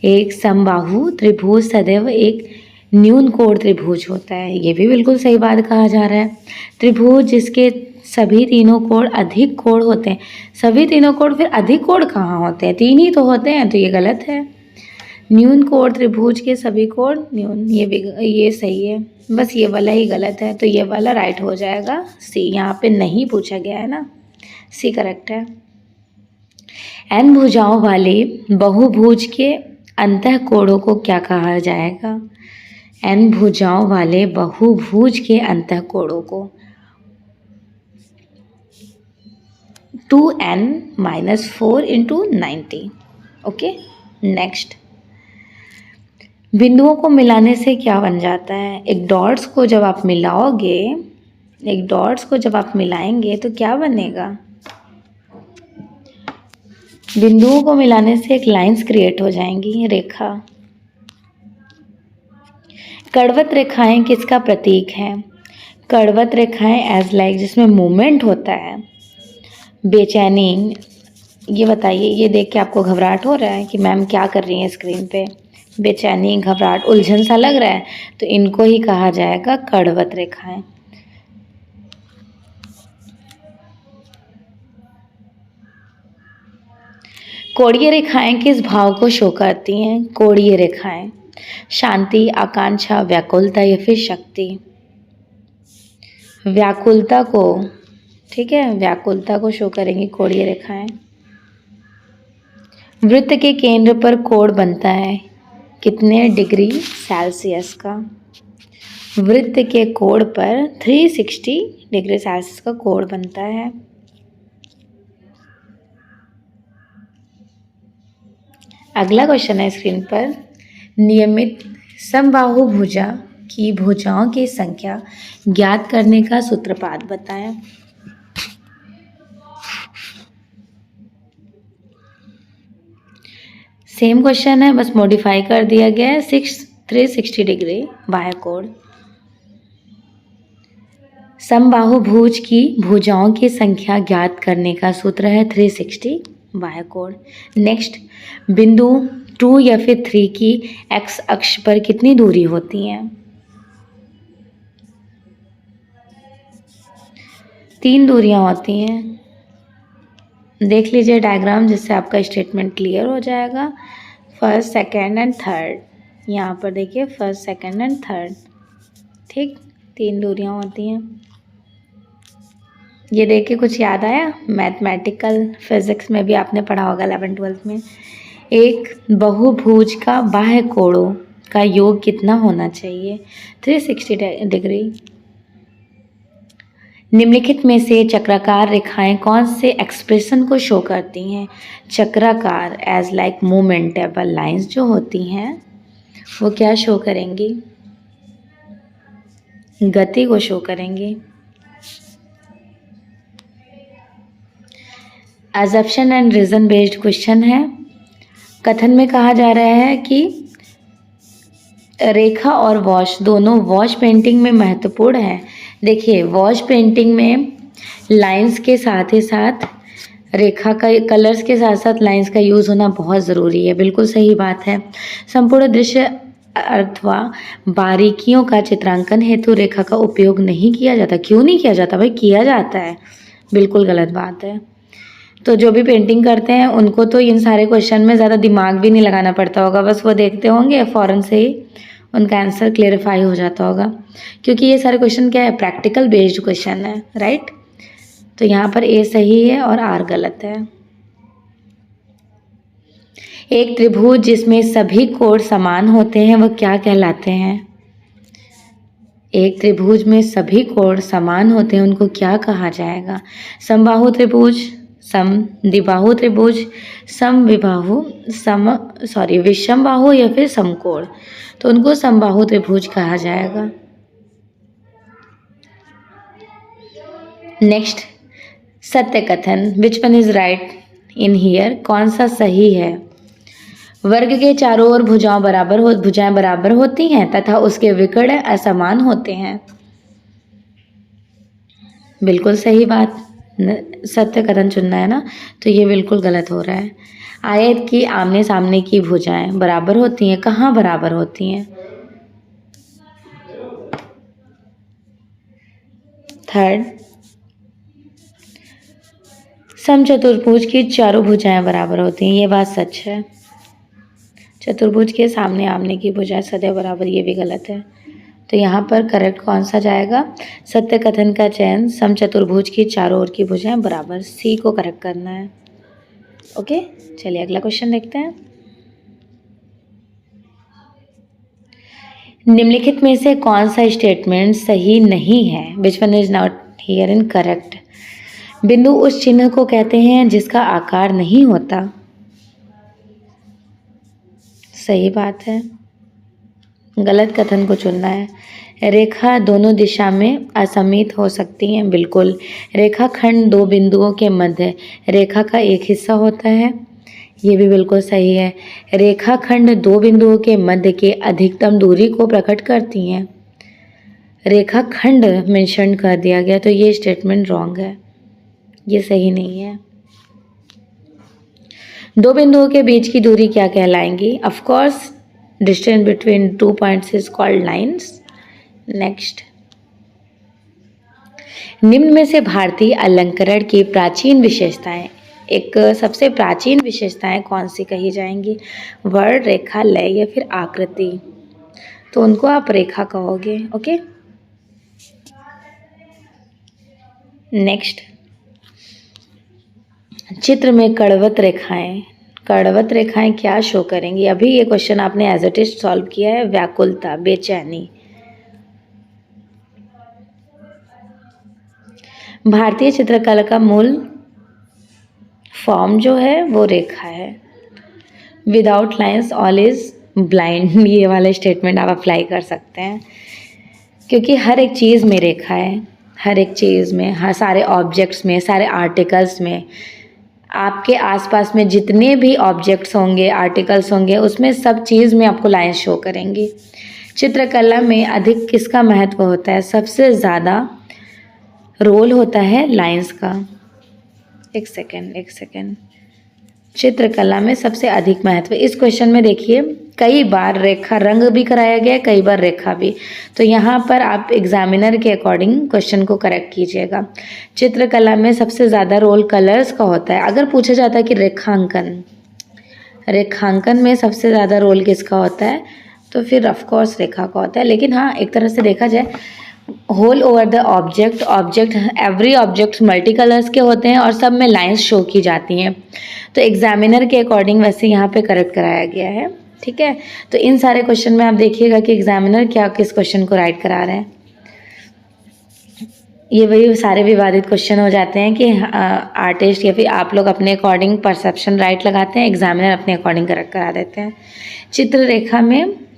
एक समबाहु त्रिभुज सदैव एक न्यून कोण त्रिभुज होता है, ये भी बिल्कुल सही बात कहा जा रहा है। त्रिभुज जिसके सभी तीनों कोण अधिक कोण होते हैं, सभी तीनों कोण, फिर अधिक कोण कहाँ होते हैं? तीन ही तो होते हैं, तो ये गलत है। न्यून कोण त्रिभुज के सभी कोण न्यून, ये सही है, बस ये वाला ही गलत है, तो ये वाला राइट हो जाएगा सी। यहाँ पे नहीं पूछा गया है ना, सी करेक्ट है। एन भुजाओं वाले बहुभुज के अंतः कोणों को क्या कहा जाएगा? एन भुजाओं वाले बहुभुज के अंतः कोणों को 2n-4 इंटू 90। ओके, नेक्स्ट, बिंदुओं को मिलाने से क्या बन जाता है? एक डॉट्स को जब आप मिलाओगे, एक डॉट्स को जब आप मिलाएंगे तो क्या बनेगा? बिंदुओं को मिलाने से एक लाइंस क्रिएट हो जाएंगी, रेखा। कड़वत रेखाएं किसका प्रतीक है? कड़वत रेखाएं एज लाइक, जिसमें मूवमेंट होता है। बेचैनी, ये बताइए, ये देख के आपको घबराहट हो रहा है कि मैम क्या कर रही हैं स्क्रीन पे? बेचैनी, घबराहट, उलझन सा लग रहा है, तो इनको ही कहा जाएगा कड़वत रेखाएं। कोणीय रेखाएं किस भाव को शो करती हैं? कोणीय रेखाएं शांति, आकांक्षा, व्याकुलता या फिर शक्ति? व्याकुलता को, ठीक है, व्याकुलता को शो करेंगी कोणीय रेखाएं। वृत्त के केंद्र पर कोण बनता है कितने डिग्री सेल्सियस का? वृत्त के कोण पर 360 डिग्री सेल्सियस का कोण बनता है। अगला क्वेश्चन है स्क्रीन पर, नियमित समबाहु भुजा की भुजाओं की संख्या ज्ञात करने का सूत्रपात बताएं। सेम क्वेश्चन है, बस मॉडिफाई कर दिया गया है, 360 डिग्री बाह्य कोण। समबाहु भुज की भुजाओं की संख्या ज्ञात करने का सूत्र है 360 बाह्य कोण। नेक्स्ट, बिंदु 2 या फिर 3 की एक्स अक्ष पर कितनी दूरी होती है? 3 दूरियां होती हैं। देख लीजिए डायग्राम, जिससे आपका स्टेटमेंट क्लियर हो जाएगा। First, second and third. यहाँ पर देखिए फर्स्ट, सेकंड एंड थर्ड, ठीक, 3 दूरियां होती हैं। ये देख के कुछ याद आया? मैथमेटिकल फिजिक्स में भी आपने पढ़ा होगा 11th-12th में। एक बहुभुज का बाह्य कोणों का योग कितना होना चाहिए? 360 डिग्री। निम्नलिखित में से चक्राकार रेखाएं कौन से एक्सप्रेशन को शो करती हैं? चक्राकार एज लाइक मोमेंटेबल लाइंस जो होती हैं, वो क्या शो करेंगी? गति को शो करेंगी। Assumption and reason based question है। कथन में कहा जा रहा है कि रेखा और वॉश दोनों वॉश पेंटिंग में महत्वपूर्ण है। देखिए वॉश पेंटिंग में लाइंस के साथ ही साथ रेखा का, कलर्स के साथ साथ लाइंस का यूज़ होना बहुत ज़रूरी है। बिल्कुल सही बात है। संपूर्ण दृश्य अथवा बारीकियों का चित्रांकन हेतु रेखा का उपयोग नहीं किया जाता। क्यों नहीं किया जाता भाई? किया जाता है। बिल्कुल गलत बात है। तो जो भी पेंटिंग करते हैं उनको तो इन सारे क्वेश्चन में ज़्यादा दिमाग भी नहीं लगाना पड़ता होगा, बस वो देखते होंगे फ़ौरन से ही उनका आंसर क्लेरिफाई हो जाता होगा, क्योंकि ये सारे क्वेश्चन क्या है, प्रैक्टिकल बेस्ड क्वेश्चन है, राइट। तो यहाँ पर ए सही है और आर गलत है। एक त्रिभुज जिसमें सभी कोण समान होते हैं वह क्या कहलाते हैं? एक त्रिभुज में सभी कोण समान होते हैं उनको क्या कहा जाएगा? समबाहु त्रिभुज, समद्विबाहु त्रिभुज, विषमबाहु या फिर समकोण? तो उनको समबाहु त्रिभुज कहा जाएगा। नेक्स्ट, सत्य कथन, विच one is right in here? कौन सा सही है? वर्ग के चारों ओर भुजाएं बराबर होती हैं तथा उसके विकर्ण असमान होते हैं। बिल्कुल सही बात, सत्य कथन चुनना है ना, तो ये बिल्कुल गलत हो रहा है। आयत की आमने सामने की भुजाएं बराबर होती हैं, कहाँ बराबर होती हैं? थर्ड, समचतुर्भुज की चारों भुजाएं बराबर होती हैं, ये बात सच है। चतुर्भुज के सामने आमने की भुजाएं सदैव बराबर, ये भी गलत है। तो यहाँ पर करेक्ट कौन सा जाएगा? सत्य कथन का चयन, समचतुर्भुज की चारों ओर की भुजाएं बराबर, सी को करेक्ट करना है। ओके, चलिए अगला क्वेश्चन देखते हैं। निम्नलिखित में से कौन सा स्टेटमेंट सही नहीं है? Which one is not here in correct? बिंदु उस चिन्ह को कहते हैं जिसका आकार नहीं होता। सही बात है, गलत कथन को चुनना है। रेखा दोनों दिशा में असममित हो सकती हैं, बिल्कुल। रेखा खंड दो बिंदुओं के मध्य रेखा का एक हिस्सा होता है, ये भी बिल्कुल सही है। रेखा खंड दो बिंदुओं के मध्य के अधिकतम दूरी को प्रकट करती हैं। रेखा खंड मेंशन कर दिया गया, तो ये स्टेटमेंट रॉन्ग है, ये सही नहीं है। दो बिंदुओं के बीच की दूरी क्या कहलाएंगी? Of course distance between 2 points is called lines. Next, निम्न में से भारतीय अलंकरण की प्राचीन विशेषताएं, एक सबसे प्राचीन विशेषताएं कौन सी कही जाएंगी? वर्ण, रेखा, लय या फिर आकृति? तो उनको आप रेखा कहोगे। ओके, नेक्स्ट, चित्र में कड़वत रेखाएं क्या शो करेंगी? अभी ये क्वेश्चन आपने एज इट इज सॉल्व किया है। व्याकुलता, बेचैनी। भारतीय चित्रकला का मूल फॉर्म जो है वो रेखा है। Without lines all is blind, ये वाला स्टेटमेंट आप अप्लाई कर सकते हैं, क्योंकि हर एक चीज़ में रेखा है, हर एक चीज़ में, हर सारे ऑब्जेक्ट्स में, सारे आर्टिकल्स में, आपके आसपास में जितने भी ऑब्जेक्ट्स होंगे, आर्टिकल्स होंगे, उसमें सब चीज़ में आपको लाइन शो करेंगी। चित्रकला में अधिक किसका महत्व होता है? सबसे ज़्यादा रोल होता है लाइंस का। एक सेकेंड, चित्रकला में सबसे अधिक महत्व, इस क्वेश्चन में देखिए कई बार रेखा रंग भी कराया गया, कई बार रेखा भी। तो यहाँ पर आप एग्जामिनर के अकॉर्डिंग क्वेश्चन को करेक्ट कीजिएगा। चित्रकला में सबसे ज़्यादा रोल कलर्स का होता है। अगर पूछा जाता है कि रेखांकन में सबसे ज़्यादा रोल किसका होता है, तो फिर ऑफकोर्स रेखा का होता है। लेकिन हाँ, एक तरह से देखा जाए, whole over the object every object multi colours के होते हैं और सब में लाइंस शो की जाती हैं। तो एग्जामिनर के अकॉर्डिंग वैसे यहाँ पे करेक्ट कराया गया है, ठीक है। तो इन सारे क्वेश्चन में आप देखिएगा कि एग्जामिनर क्या किस क्वेश्चन को राइट करा रहे हैं। ये वही सारे विवादित क्वेश्चन हो जाते हैं कि आर्टिस्ट या फिर आप लोग अपने अकॉर्डिंग परसेप्शन राइट लगाते हैं, एग्जामिनर अपने अकॉर्डिंग करेक्ट करा देते हैं।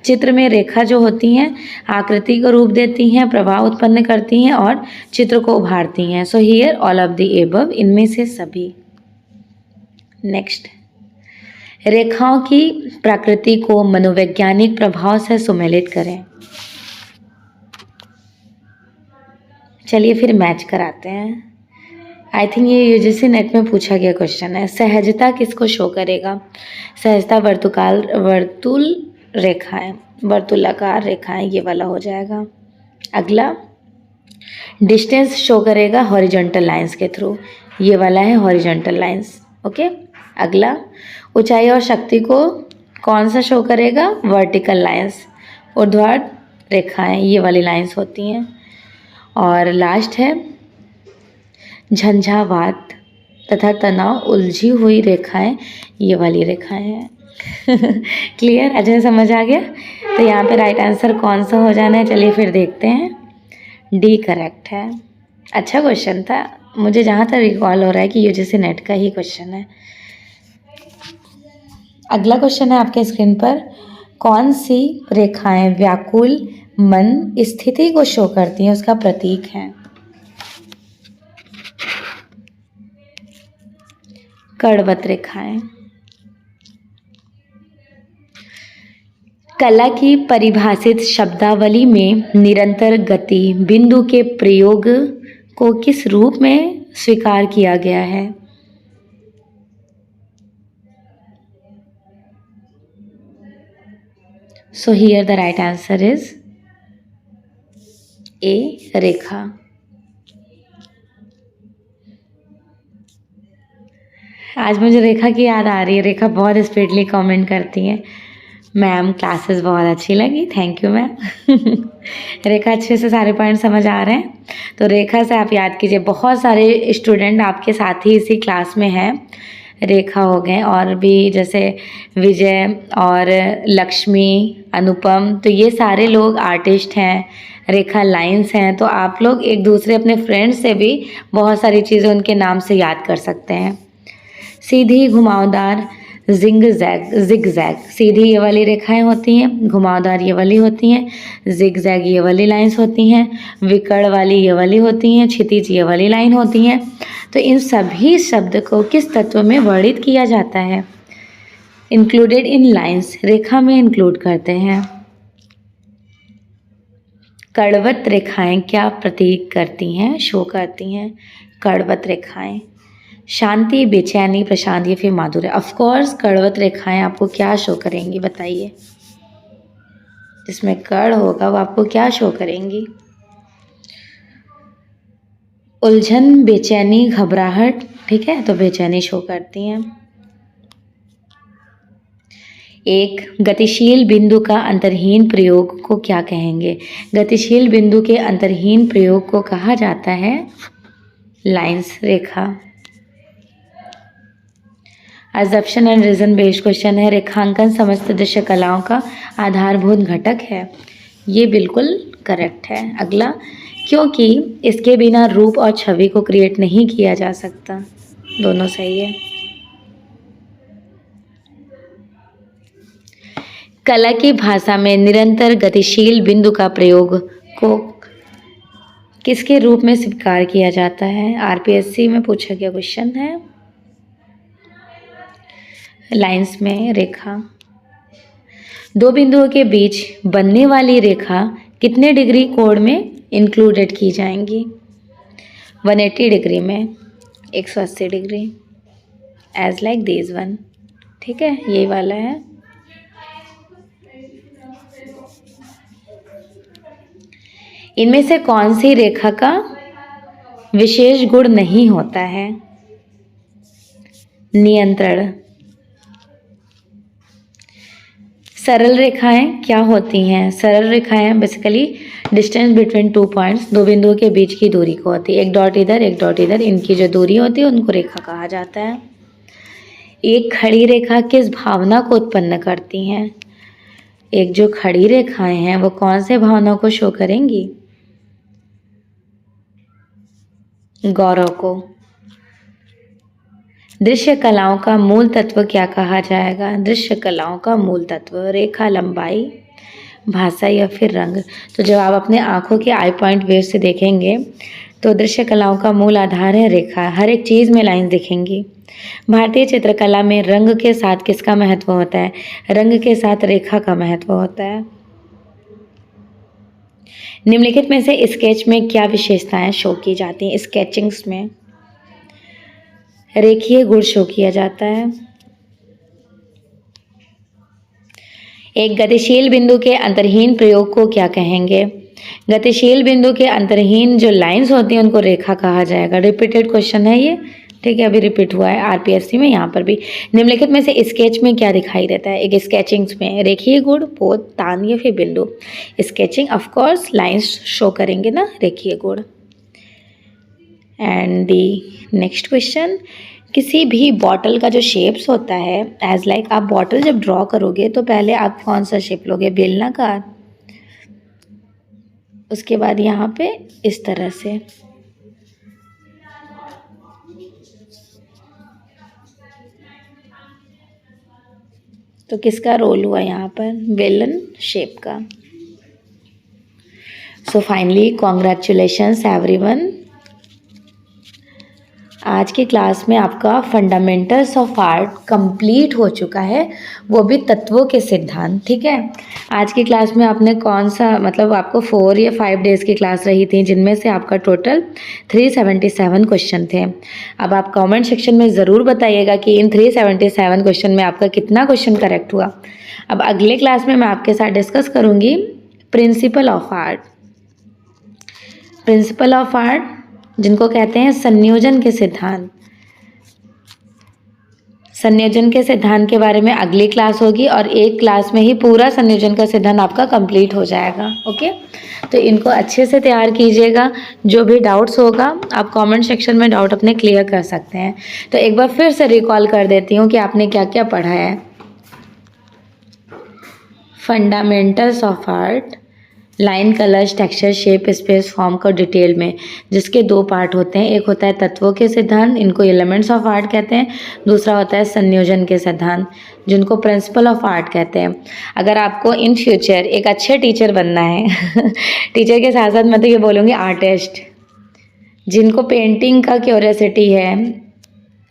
चित्र में रेखा जो होती हैं आकृति को रूप देती हैं, प्रभाव उत्पन्न करती हैं और चित्र को उभारती हैं। So here all of the above, इनमें से सभी। नेक्स्ट, रेखाओं की प्रकृति को मनोवैज्ञानिक प्रभाव से सुमेलित करें। चलिए फिर मैच कराते हैं। आई थिंक ये यूजीसी नेट में पूछा गया क्वेश्चन है। सहजता किसको शो करेगा? सहजता वर्तुल रेखाएं, वर्तुलाकार रेखाएं, ये वाला हो जाएगा। अगला डिस्टेंस शो करेगा हॉरिजॉन्टल लाइंस के थ्रू, ये वाला है हॉरिजॉन्टल लाइंस। ओके। अगला ऊंचाई और शक्ति को कौन सा शो करेगा? वर्टिकल लाइंस, ऊर्ध्वाधर रेखाएं, ये वाली लाइंस होती हैं। और लास्ट है झंझावात तथा तनाव उलझी हुई रेखाएं, ये वाली रेखाएं हैं। क्लियर? अच्छे से समझ आ गया? तो यहाँ पे राइट आंसर कौन सा हो जाना है? चलिए फिर देखते हैं। डी करेक्ट है। अच्छा क्वेश्चन था, मुझे जहाँ तक रिकॉल हो रहा है कि यूजीसी नेट का ही क्वेश्चन है। अगला क्वेश्चन है आपके स्क्रीन पर, कौन सी रेखाएं व्याकुल मन स्थिति को शो करती हैं, उसका प्रतीक है? कर्णवत रेखाएं। कला की परिभाषित शब्दावली में निरंतर गति बिंदु के प्रयोग को किस रूप में स्वीकार किया गया है? So here the right answer is A, रेखा। आज मुझे रेखा की याद आ रही है। रेखा बहुत स्पीडली कमेंट करती हैं, मैम क्लासेस बहुत अच्छी लगी, थैंक यू मैम। रेखा अच्छे से सारे पॉइंट समझ आ रहे हैं। तो रेखा से आप याद कीजिए, बहुत सारे स्टूडेंट आपके साथ ही इसी क्लास में हैं। रेखा हो गए और भी जैसे विजय और लक्ष्मी, अनुपम, तो ये सारे लोग आर्टिस्ट हैं। रेखा लाइंस हैं। तो आप लोग एक दूसरे अपने फ्रेंड से भी बहुत सारी चीज़ें उनके नाम से याद कर सकते हैं। सीधी, घुमावदार, जिग-जैग, सीधी ये वाली रेखाएं होती हैं, घुमावदार ये वाली होती हैं, जिग-जैग ये वाली लाइंस होती हैं, विकर्ण वाली ये वाली होती हैं, क्षितिज ये वाली लाइन होती हैं। तो इन सभी शब्द को किस तत्व में वर्णित किया जाता है? इंक्लूडेड इन लाइंस, रेखा में इंक्लूड करते हैं। कर्णवत रेखाएं क्या प्रतीक करती हैं, शो करती हैं? कर्णवत रेखाएं शांति, बेचैनी, प्रशांत या फिर माधुर्य। ऑफ कोर्स कर्णवत रेखाएं आपको क्या शो करेंगी, बताइए? जिसमें कर्ण होगा वो आपको क्या शो करेंगी? उलझन, बेचैनी, घबराहट, ठीक है, तो बेचैनी शो करती हैं। एक गतिशील बिंदु का अंतर्हीन प्रयोग को क्या कहेंगे? गतिशील बिंदु के अंतर्हीन प्रयोग को कहा जाता है लाइंस, रेखा। Assumption and reason based question है। रेखांकन समस्त दृश्य कलाओं का आधारभूत घटक है, ये बिल्कुल करेक्ट है। अगला, क्योंकि इसके बिना रूप और छवि को क्रिएट नहीं किया जा सकता, दोनों सही है। कला की भाषा में निरंतर गतिशील बिंदु का प्रयोग को किसके रूप में स्वीकार किया जाता है? आरपीएससी में पूछा गया क्वेश्चन है। लाइंस में रेखा। दो बिंदुओं के बीच बनने वाली रेखा कितने डिग्री कोण में इंक्लूडेड की जाएंगी? 180 डिग्री में, 180 degree, as like this one, ठीक है, यही वाला है। इनमें से कौन सी रेखा का विशेष गुण नहीं होता है? नियंत्रण। सरल रेखाएं क्या होती हैं? सरल रेखाएं बेसिकली डिस्टेंस बिटवीन 2 पॉइंट्स, दो बिंदुओं के बीच की दूरी को होती है। एक डॉट इधर, एक डॉट इधर, इनकी जो दूरी होती है उनको रेखा कहा जाता है। एक खड़ी रेखा किस भावना को उत्पन्न करती हैं? एक जो खड़ी रेखाएं हैं वो कौन से भावना को शो करेंगी? गौरव को। दृश्य कलाओं का मूल तत्व क्या कहा जाएगा? दृश्य कलाओं का मूल तत्व रेखा, लंबाई, भाषा या फिर रंग। तो जब आप अपने आँखों के आई पॉइंट वेव से देखेंगे तो दृश्य कलाओं का मूल आधार है रेखा। हर एक चीज़ में लाइन दिखेंगी, भारतीय चित्रकला में रंग के साथ किसका महत्व होता है? रंग के साथ रेखा का महत्व होता है। निम्नलिखित में से स्केच में क्या विशेषताएं शो की जाती हैं? स्केचिंग्स में रेखीय गुण शो किया जाता है। एक गतिशील बिंदु के अंतर्हीन प्रयोग को क्या कहेंगे? गतिशील बिंदु के अंतर्हीन जो लाइंस होती हैं उनको रेखा कहा जाएगा। रिपीटेड क्वेश्चन है ये, ठीक है, अभी रिपीट हुआ है आरपीएससी में, यहाँ पर भी। निम्नलिखित में से स्केच में क्या दिखाई देता है? एक स्केचिंग्स में रेखीय गुण, पोत, तान या फिर बिंदु। Sketching of course lines show करेंगे ना, रेखीय गुण। एंड दी नेक्स्ट क्वेश्चन, किसी भी बॉटल का जो शेप्स होता है एज लाइक आप बॉटल जब ड्रॉ करोगे तो पहले आप कौन सा शेप लोगे? बेलनाकार, उसके बाद यहाँ पे इस तरह से। तो किसका रोल हुआ यहाँ पर? बेलन शेप का। So finally congratulations everyone. आज की क्लास में आपका फंडामेंटल्स ऑफ आर्ट कंप्लीट हो चुका है, वो भी तत्वों के सिद्धांत, ठीक है। आज की क्लास में आपने कौन सा, मतलब आपको 4 या 5 डेज़ की क्लास रही थी, जिनमें से आपका टोटल 377 क्वेश्चन थे। अब आप कमेंट सेक्शन में ज़रूर बताइएगा कि इन 377 क्वेश्चन में आपका कितना क्वेश्चन करेक्ट हुआ। अब अगले क्लास में मैं आपके साथ डिस्कस करूँगी principle of art. Principle of art जिनको कहते हैं संयोजन के सिद्धांत। संयोजन के सिद्धांत के बारे में अगली क्लास होगी और एक क्लास में ही पूरा संयोजन का सिद्धांत आपका कंप्लीट हो जाएगा। ओके, तो इनको अच्छे से तैयार कीजिएगा। जो भी डाउट्स होगा आप कमेंट सेक्शन में डाउट अपने क्लियर कर सकते हैं। तो एक बार फिर से रिकॉल कर देती हूँ कि आपने क्या क्या पढ़ा है। Fundamentals of art, line, colours, texture, shape, space, form को डिटेल में, जिसके 2 पार्ट होते हैं। एक होता है तत्वों के सिद्धांत, इनको एलिमेंट्स ऑफ आर्ट कहते हैं। दूसरा होता है संयोजन के सिद्धांत, जिनको प्रिंसिपल ऑफ आर्ट कहते हैं। अगर आपको इन फ्यूचर एक अच्छे टीचर बनना है टीचर के साथ साथ मैं तो ये बोलूँगी आर्टिस्ट, जिनको पेंटिंग का क्यूरियोसिटी है,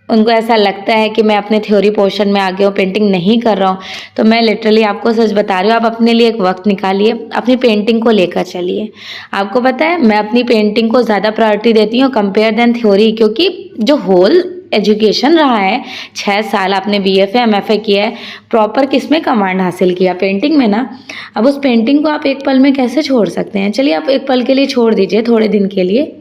उनको ऐसा लगता है कि मैं अपने थ्योरी पोर्शन में आगे हूँ, पेंटिंग नहीं कर रहा हूँ, तो मैं लिटरली आपको सच बता रही हूँ, आप अपने लिए एक वक्त निकालिए, अपनी पेंटिंग को लेकर चलिए। आपको पता है मैं अपनी पेंटिंग को ज़्यादा प्रायोरिटी देती हूँ कंपेयर देन थ्योरी, क्योंकि जो होल एजुकेशन रहा है 6 साल आपने BFA MFA किया है, प्रॉपर किस में कमांड हासिल किया? पेंटिंग में ना। अब उस पेंटिंग को आप एक पल में कैसे छोड़ सकते हैं? चलिए आप एक पल के लिए छोड़ दीजिए, थोड़े दिन के लिए,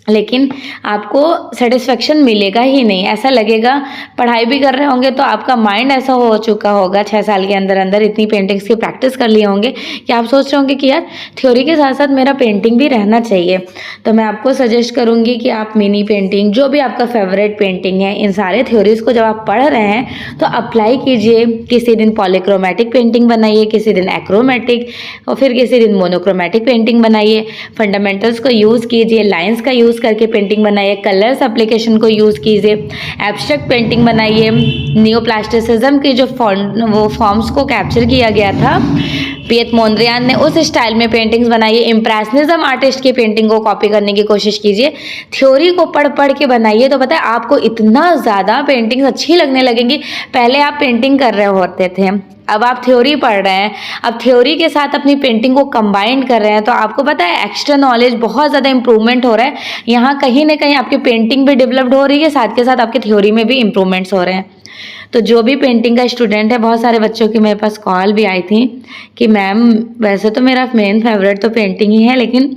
लेकिन आपको सेटिस्फेक्शन मिलेगा ही नहीं। ऐसा लगेगा पढ़ाई भी कर रहे होंगे तो आपका माइंड ऐसा हो चुका होगा 6 साल के अंदर अंदर, इतनी पेंटिंग्स की प्रैक्टिस कर लिए होंगे कि आप सोच रहे होंगे कि यार थ्योरी के साथ साथ मेरा पेंटिंग भी रहना चाहिए। तो मैं आपको सजेस्ट करूँगी कि आप मिनी पेंटिंग, जो भी आपका फेवरेट पेंटिंग है, इन सारे थ्योरीज़ को जब आप पढ़ रहे हैं तो अप्लाई कीजिए। किसी दिन पॉलीक्रोमेटिक पेंटिंग बनाइए, किसी दिन एक्रोमेटिक, और फिर किसी दिन मोनोक्रोमेटिक पेंटिंग बनाइए। फंडामेंटल्स को यूज़ कीजिए, लाइन्स का यूज़ करके पेंटिंग बनाइए, कलर्स एप्लीकेशन को यूज़ कीजिए, एब्स्ट्रैक्ट पेंटिंग बनाइए। नियोप्लास्टिसिज्म की जो वो फॉर्म्स को कैप्चर किया गया था, पिएट मोंद्रियान ने, उस स्टाइल में पेंटिंग्स बनाइए। इम्प्रेशनिज्म आर्टिस्ट की पेंटिंग को कॉपी करने की कोशिश कीजिए। थ्योरी को पढ़ पढ़ के बनाइए तो पता है आपको इतना ज़्यादा पेंटिंग्स अच्छी लगने लगेंगी। पहले आप पेंटिंग कर रहे होते थे, अब आप थ्योरी पढ़ रहे हैं, अब थ्योरी के साथ अपनी पेंटिंग को कंबाइन कर रहे हैं, तो आपको पता है एक्स्ट्रा नॉलेज बहुत ज़्यादा इंप्रूवमेंट हो रहा है। यहाँ कहीं ना कहीं आपकी पेंटिंग भी डेवलप्ड हो रही है, साथ के साथ आपके थ्योरी में भी इंप्रूवमेंट्स हो रहे हैं। तो जो भी पेंटिंग का स्टूडेंट है, बहुत सारे बच्चों की मेरे पास कॉल भी आई थी कि मैम वैसे तो मेरा मेन फेवरेट तो पेंटिंग ही है, लेकिन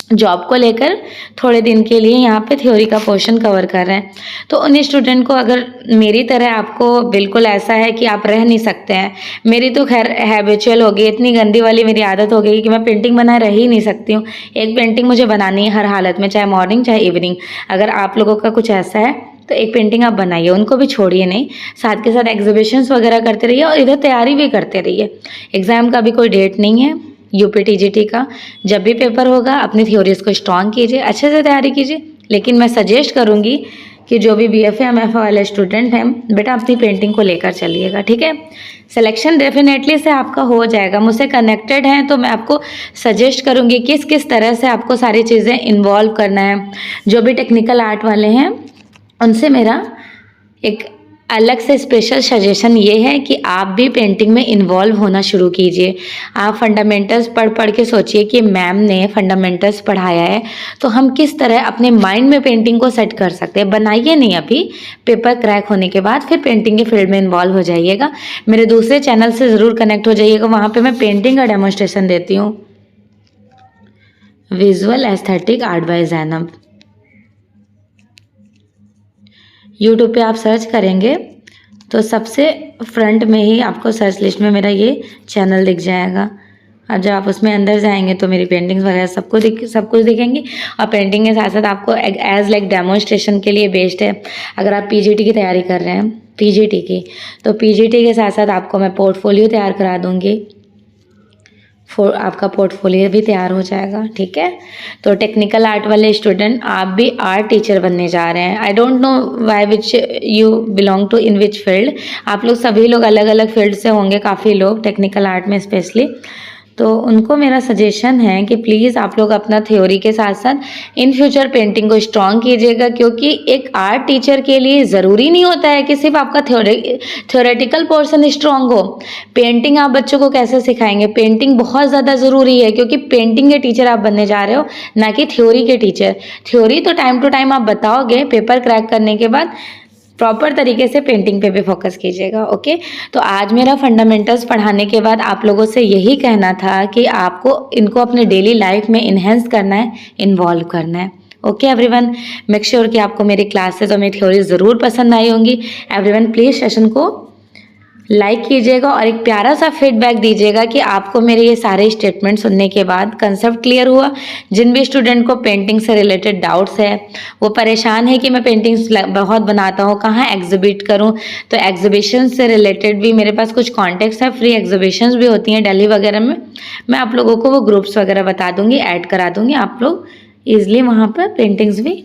जॉब को लेकर थोड़े दिन के लिए यहाँ पे थ्योरी का पोर्शन कवर कर रहे हैं। तो उन स्टूडेंट को, अगर मेरी तरह आपको बिल्कुल ऐसा है कि आप रह नहीं सकते हैं, मेरी तो खैर हैबिचुअल हो गई, इतनी गंदी वाली मेरी आदत हो गई कि मैं पेंटिंग बनाए रह ही नहीं सकती हूँ। एक पेंटिंग मुझे बनानी है हर हालत में, चाहे मॉर्निंग चाहे इवनिंग। अगर आप लोगों का कुछ ऐसा है तो एक पेंटिंग आप बनाइए, उनको भी छोड़िए नहीं, साथ के साथ एग्जीबिशंस वगैरह करते रहिए और इधर तैयारी भी करते रहिए। एग्ज़ाम का भी कोई डेट नहीं है, UPTGT का जब भी पेपर होगा अपनी थ्योरीज को स्ट्रॉन्ग कीजिए, अच्छे से तैयारी कीजिए। लेकिन मैं सजेस्ट करूँगी कि जो भी BFA MFA वाले स्टूडेंट हैं, बेटा अपनी पेंटिंग को लेकर चलिएगा, ठीक है। सिलेक्शन डेफिनेटली से आपका हो जाएगा। मुझसे कनेक्टेड हैं तो मैं आपको सजेस्ट करूँगी किस किस तरह से आपको सारी चीज़ें इन्वॉल्व करना है। जो भी टेक्निकल आर्ट वाले हैं उनसे मेरा एक अलग से स्पेशल सजेशन ये है कि आप भी पेंटिंग में इन्वॉल्व होना शुरू कीजिए। आप फंडामेंटल्स पढ़ पढ़ के सोचिए कि मैम ने फंडामेंटल्स पढ़ाया है तो हम किस तरह अपने माइंड में पेंटिंग को सेट कर सकते हैं। बनाइए नहीं अभी, पेपर क्रैक होने के बाद फिर पेंटिंग के फील्ड में इन्वॉल्व हो जाइएगा। मेरे दूसरे चैनल से ज़रूर कनेक्ट हो जाइएगा, वहाँ पर मैं पेंटिंग का डेमोन्स्ट्रेशन देती हूँ। Visual aesthetic art bye Zainab, YouTube पे आप सर्च करेंगे तो सबसे फ्रंट में ही आपको सर्च लिस्ट में मेरा ये चैनल दिख जाएगा। अब जब आप उसमें अंदर जाएंगे तो मेरी पेंटिंग्स वगैरह सब कुछ दिखेंगी। और पेंटिंग के साथ साथ आपको एज लाइक डेमोन्स्ट्रेशन के लिए बेस्ड है। अगर आप पीजीटी की तैयारी कर रहे हैं, पीजीटी की, तो पीजीटी के साथ साथ आपको मैं पोर्टफोलियो तैयार करा दूँगी। आपका पोर्टफोलियो भी तैयार हो जाएगा, ठीक है। तो टेक्निकल आर्ट वाले स्टूडेंट, आप भी आर्ट टीचर बनने जा रहे हैं। I don't know why which you belong to in which field. आप लोग सभी लोग अलग अलग फील्ड से होंगे, काफ़ी लोग टेक्निकल आर्ट में स्पेशली। तो उनको मेरा सजेशन है कि प्लीज़ आप लोग अपना थ्योरी के साथ साथ इन फ्यूचर पेंटिंग को स्ट्रॉन्ग कीजिएगा, क्योंकि एक आर्ट टीचर के लिए ज़रूरी नहीं होता है कि सिर्फ आपका थ्योरेटिकल पोर्शन स्ट्रॉन्ग हो। पेंटिंग आप बच्चों को कैसे सिखाएंगे? पेंटिंग बहुत ज़्यादा ज़रूरी है, क्योंकि पेंटिंग के टीचर आप बनने जा रहे हो, ना कि थ्योरी के टीचर। थ्योरी तो टाइम टू टाइम आप बताओगे, पेपर क्रैक करने के बाद प्रॉपर तरीके से पेंटिंग पे भी फोकस कीजिएगा, ओके। तो आज मेरा फंडामेंटल्स पढ़ाने के बाद आप लोगों से यही कहना था कि आपको इनको अपने डेली लाइफ में इन्हेंस करना है, इन्वॉल्व करना है, ओके एवरीवन। मेक श्योर कि आपको मेरी क्लासेस और मेरी थ्योरी ज़रूर पसंद आई होंगी। एवरीवन प्लीज़ सेशन को लाइक कीजिएगा और एक प्यारा सा फीडबैक दीजिएगा कि आपको मेरे ये सारे स्टेटमेंट सुनने के बाद कंसेप्ट क्लियर हुआ। जिन भी स्टूडेंट को पेंटिंग से रिलेटेड डाउट्स है, वो परेशान है कि मैं पेंटिंग्स बहुत बनाता हूँ, कहाँ एग्जिबिट करूँ, तो एग्जिबिशन से रिलेटेड भी मेरे पास कुछ कॉन्टेक्ट्स है। फ्री एग्जिबिशंस भी होती हैं दिल्ली वगैरह में, मैं आप लोगों को वो ग्रुप्स वगैरह बता दूँगी, ऐड करा दूँगी। आप लोग ईजिली वहाँ पर पेंटिंग्स भी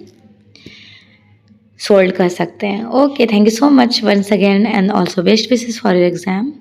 सोल्ड कर सकते हैं। Okay, thank you so much once again and also best wishes for your exam.